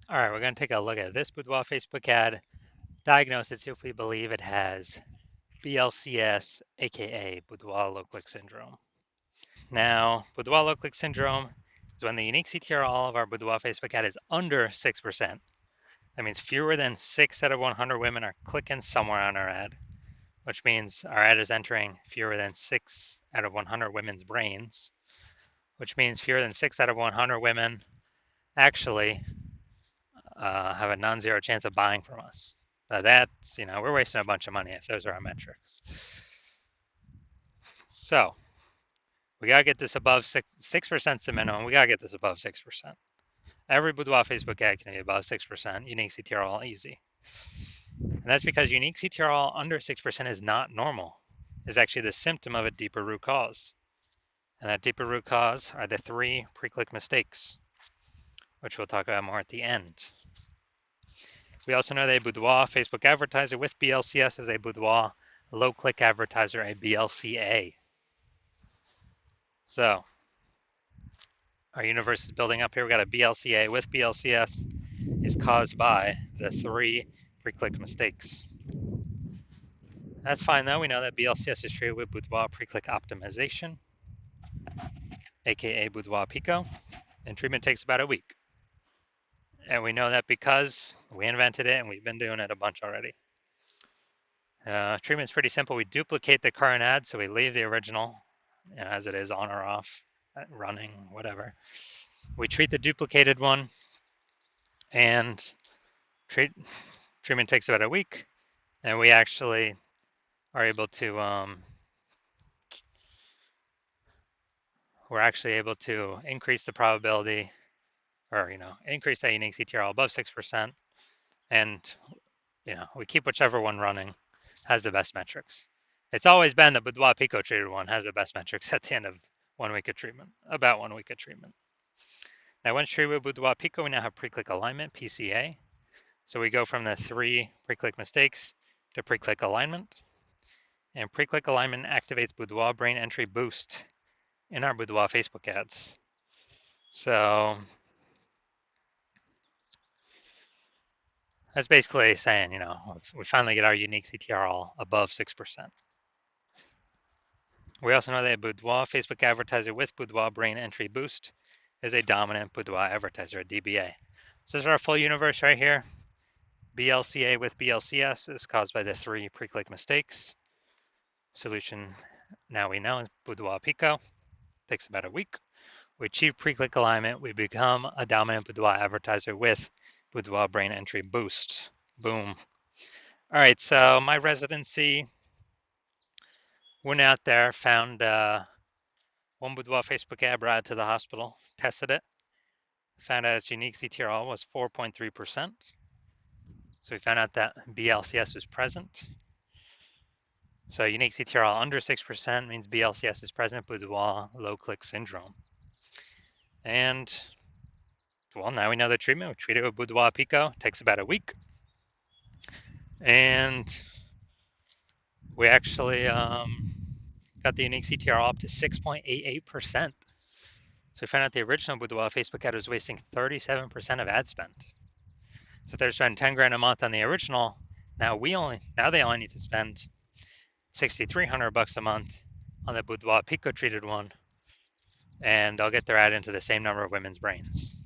All right, we're going to take a look at this Boudoir Facebook ad, diagnose it, see if we believe it has BLCS, aka Boudoir low-click syndrome. Now, Boudoir low-click syndrome is when the unique CTRL of our Boudoir Facebook ad is under 6%. That means fewer than 6 out of 100 women are clicking somewhere on our ad, which means our ad is entering fewer than 6 out of 100 women's brains, which means fewer than 6 out of 100 women actually have a non-zero chance of buying from us. That's, we're wasting a bunch of money if those are our metrics. So we gotta get this above 6%. The minimum. We gotta get this above 6%. Every Boudoir Facebook ad can be above 6%. Unique CTRL easy, and that's because unique CTRL under 6% is not normal. It's actually the symptom of a deeper root cause, and that deeper root cause are the 3 pre-click mistakes, which we'll talk about more at the end. We also know that a Boudoir Facebook advertiser with BLCS is a Boudoir low-click advertiser, a BLCA. So our universe is building up here. We got a BLCA with BLCS is caused by the 3 pre-click mistakes. That's fine though. We know that BLCS is treated with Boudoir pre-click optimization, aka Boudoir Pico, and treatment takes about a week. And we know that because we invented it and we've been doing it a bunch already. Treatment's pretty simple. We duplicate the current ad, so we leave the original as it is, on or off, running, whatever. We treat the duplicated one, and treatment takes about a week, and we actually are able to increase the probability, or increase that unique CTRL above 6%, and we keep whichever one running has the best metrics. It's always been the Boudoir Pico treated one has the best metrics at the end of 1 week of treatment, about 1 week of treatment. Now, once treated with Boudoir Pico, we now have pre-click alignment, PCA. So we go from the 3 pre-click mistakes to pre-click alignment. And pre-click alignment activates Boudoir brain entry boost in our Boudoir Facebook ads. So that's basically saying, we finally get our unique CTRL above 6%. We also know that a Boudoir Facebook advertiser with Boudoir brain entry boost is a dominant Boudoir advertiser, a DBA. So this is our full universe right here. BLCA with BLCS is caused by the 3 pre-click mistakes. Solution now we know is Boudoir Pico. Takes about a week. We achieve pre-click alignment. We become a dominant Boudoir advertiser with Boudoir brain entry boost. Boom. All right, so my residency, went out there, found one Boudoir Facebook ad brought it to the hospital, tested it, found out its unique CTRL was 4.3%. So we found out that BLCS was present. So unique CTRL under 6% means BLCS is present, Boudoir low-click syndrome. And, well, now we know the treatment. We treat it with Boudoir Pico. It takes about a week. And we actually got the unique CTRL up to 6.88%. So we found out the original Boudoir Facebook ad was wasting 37% of ad spend. So if they're spending 10 grand a month on the original, now they only need to spend $6,300 a month on the Boudoir Pico treated one, and they'll get their ad into the same number of women's brains.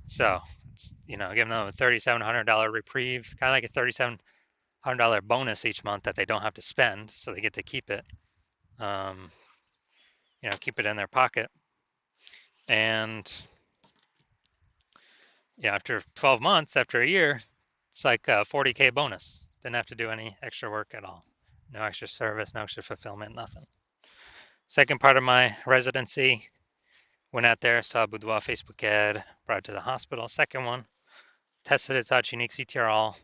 So it's, giving them a $3,700 reprieve, kind of like a $3,700 bonus each month that they don't have to spend, so they get to keep it, keep it in their pocket. And after 12 months, after a year, it's like a 40K bonus. Didn't have to do any extra work at all. No extra service, no extra fulfillment, nothing. Second part of my residency, went out there, saw a Boudoir Facebook ad, brought it to the hospital. Second one, tested its out unique CTRL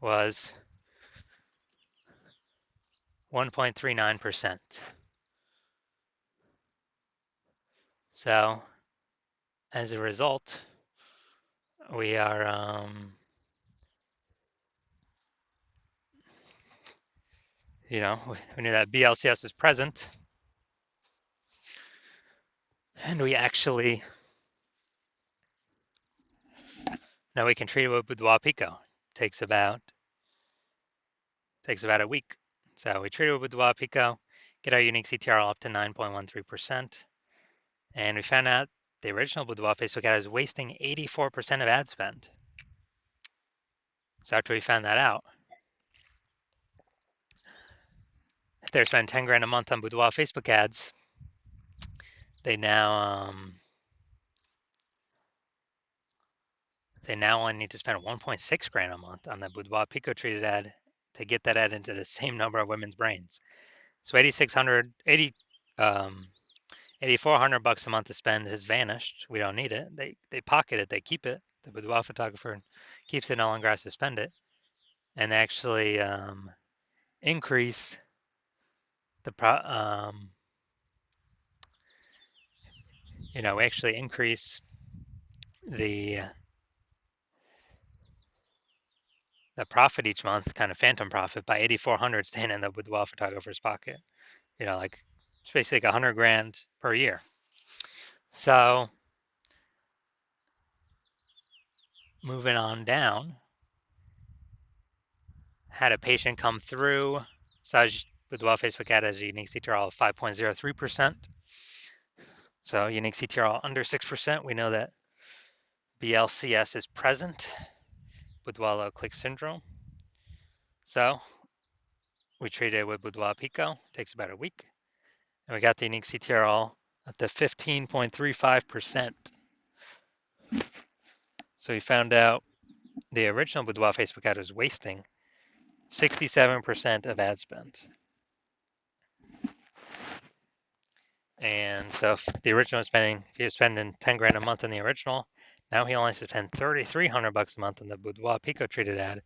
was 1.39%. So as a result, we are we knew that BLCS was present, and we actually Now we can treat it with Boudoir Pico. Takes about a week. So we treat it with Boudoir Pico, get our unique CTRL up to 9.13%, and we found out the original Boudoir Facebook ad is wasting 84% of ad spend. So after we found that out, if they're spending 10 grand a month on Boudoir Facebook ads, they now only need to spend 1.6 grand a month on the Boudoir Pico treated ad to get that ad into the same number of women's brains. So 8,400 bucks a month to spend has vanished. We don't need it. They pocket it. They keep it. The boudoir photographer keeps it. No longer has to spend it, and they actually increase the we actually increase the profit each month, kind of phantom profit, by 8,400 staying in the boudoir photographer's pocket. Like it's basically like 100 grand per year. So moving on down, had a patient come through, Saj Boudoir Facebook ad has a unique CTRL of 5.03%. So unique CTRL under 6%, we know that BLCS is present, Boudoir low click syndrome. So we treated it with Boudoir Pico, takes about a week, and we got the unique CTRL at the 15.35%. So we found out the original Boudoir Facebook ad was wasting 67% of ad spend. And so if the original was if he was spending 10 grand a month on the original, now he only has to spend 3,300 bucks a month on the Boudoir Pico treated ad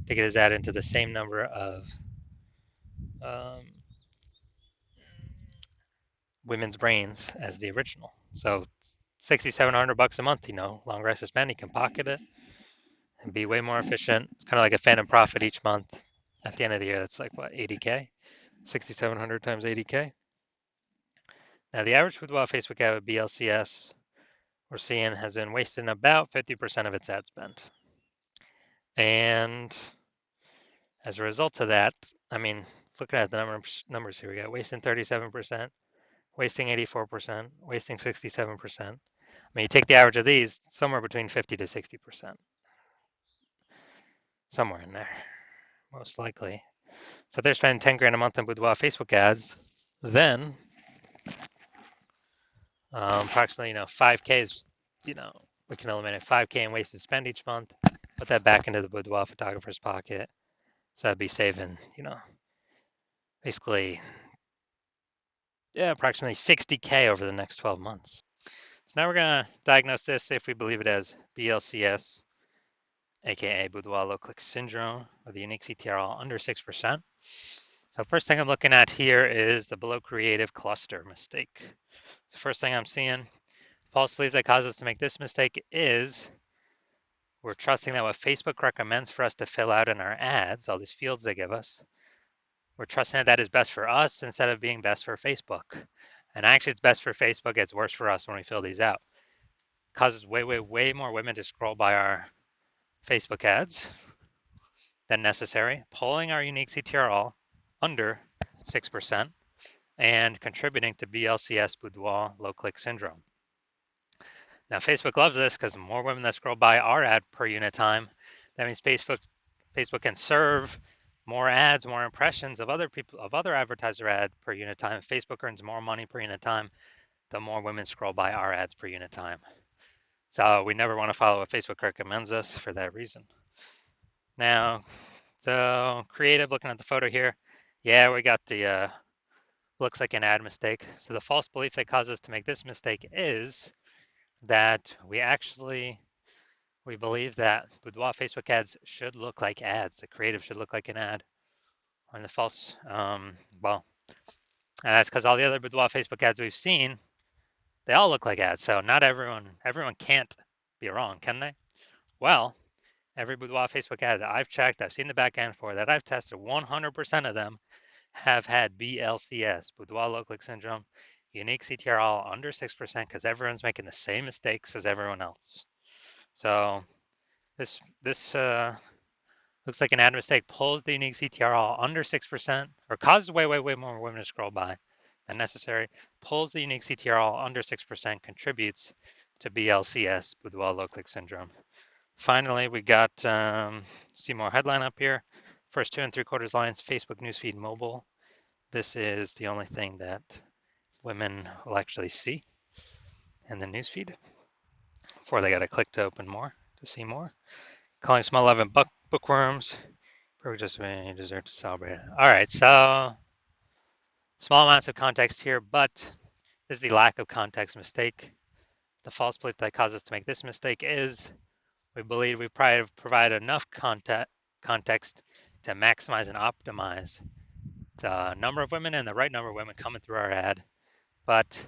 to get his ad into the same number of women's brains as the original. So 6,700 bucks a month, longer has to spend. He can pocket it and be way more efficient. It's kind of like a phantom profit each month. At the end of the year, that's like what, 80K? 6,700 times 80K. Now the average Boudoir Facebook ad with BLCS we're seeing has been wasting about 50% of its ad spend. And as a result of that, looking at the numbers here, we got wasting 37%, wasting 84%, wasting 67%. You take the average of these, somewhere between 50 to 60%. Somewhere in there, most likely. So if they're spending 10 grand a month on Boudoir Facebook ads, then approximately 5K is, we can eliminate 5K in wasted spend each month, put that back into the Boudoir photographer's pocket. So that'd be saving, basically, approximately 60K over the next 12 months. So now we're going to diagnose this if we believe it as BLCS, aka Boudoir low click syndrome, with a unique CTRL under 6%. So first thing I'm looking at here is the below creative cluster mistake. So first thing I'm seeing, false belief that causes us to make this mistake is we're trusting that what Facebook recommends for us to fill out in our ads, all these fields they give us, we're trusting that is best for us instead of being best for Facebook. And actually it's best for Facebook, it's worse for us when we fill these out. It causes way more women to scroll by our Facebook ads than necessary, pulling our unique CTRL under 6% and contributing to BLCS Boudoir low click syndrome. Now Facebook loves this because the more women that scroll by our ad per unit time, that means Facebook can serve more ads, more impressions of other advertiser ad per unit time. Facebook earns more money per unit time, the more women scroll by our ads per unit time. So we never want to follow what Facebook recommends us for that reason. Now, so creative, looking at the photo here, yeah, we got the looks like an ad mistake. So the false belief that causes us to make this mistake is that we believe that Boudoir Facebook ads should look like ads. The creative should look like an ad. And the false, that's because all the other Boudoir Facebook ads we've seen, they all look like ads. So not everyone can't be wrong, can they? Well, every Boudoir Facebook ad that I've checked, I've seen the back end for, that I've tested, 100% of them have had BLCS, Boudoir low click syndrome, unique CTRL under 6% because everyone's making the same mistakes as everyone else. So This looks like an ad mistake. Pulls the unique CTRL under 6%, or causes way more women to scroll by than necessary. Pulls the unique CTRL under 6%, contributes to BLCS, Boudoir low click syndrome. Finally, we got see more headline up here. First 2 3/4 lines, Facebook newsfeed mobile. This is the only thing that women will actually see in the newsfeed before they got to click to open more to see more. Calling small 11 bookworms. Just deserve to celebrate. All right, so small amounts of context here, but this is the lack of context mistake. The false belief that caused us to make this mistake is we believe we provide enough context to maximize and optimize the number of women and the right number of women coming through our ad, but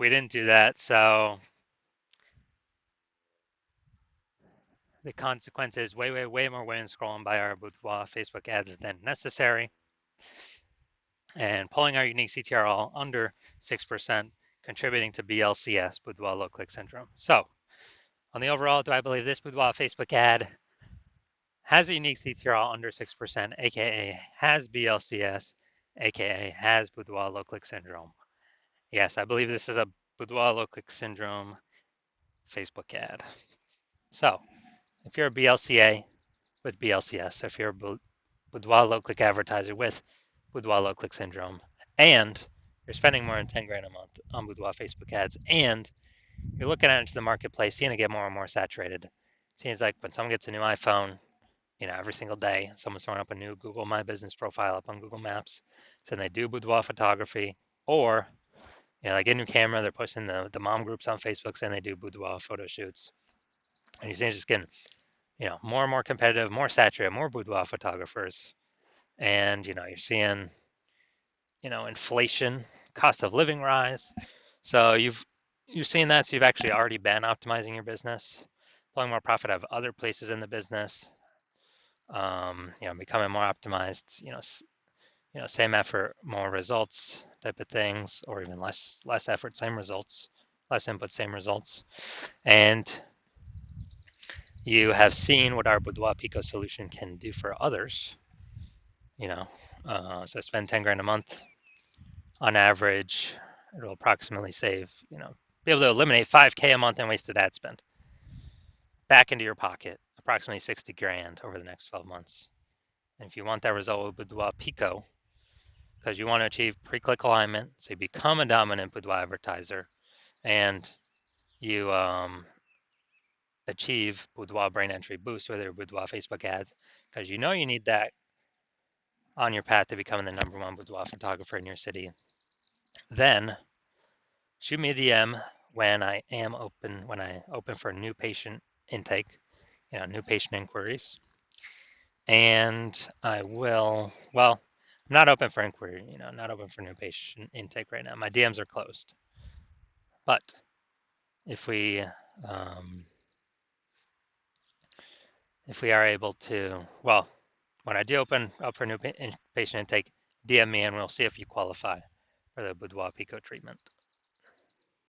we didn't do that, so the consequence is way more women scrolling by our Boudoir Facebook ads than necessary, and pulling our unique CTRL under 6%, contributing to BLCS, Boudoir low click syndrome. So, on the overall, do I believe this Boudoir Facebook ad has a unique CTRL under 6%, aka has BLCS, aka has Boudoir low click syndrome? Yes, I believe this is a Boudoir low click syndrome Facebook ad. So, if you're a BLCA with BLCS, if you're a Boudoir low click advertiser with Boudoir low click syndrome, and you're spending more than 10 grand a month on Boudoir Facebook ads, and you're looking out into the marketplace, seeing it get more and more saturated. It seems like when someone gets a new iPhone, every single day, someone's throwing up a new Google My Business profile up on Google Maps, saying they do boudoir photography, or they get a new camera, they're posting the mom groups on Facebook saying they do boudoir photo shoots, and you see it's just getting more and more competitive, more saturated, more boudoir photographers, and you're seeing inflation, cost of living rise. So you've seen that, so you've actually already been optimizing your business, pulling more profit out of other places in the business, becoming more optimized, same effort, more results type of things, or even less effort, same results, less input, same results. And you have seen what our Boudoir Pico solution can do for others. So spend 10 grand a month on average, it'll approximately save, be able to eliminate 5K a month in wasted ad spend back into your pocket, approximately 60 grand over the next 12 months. And if you want that result with Boudoir Pico, because you want to achieve pre-click alignment, so you become a dominant Boudoir advertiser, and you achieve Boudoir brain entry boost with your Boudoir Facebook ads, because you need that on your path to becoming the #1 boudoir photographer in your city, then shoot me a DM when I open for new patient intake, new patient inquiries. And I will, I'm not open for inquiry, not open for new patient intake right now. My DMs are closed. But if we are able to, when I do open up for new patient intake, DM me and we'll see if you qualify for the Boudoir Pico treatment.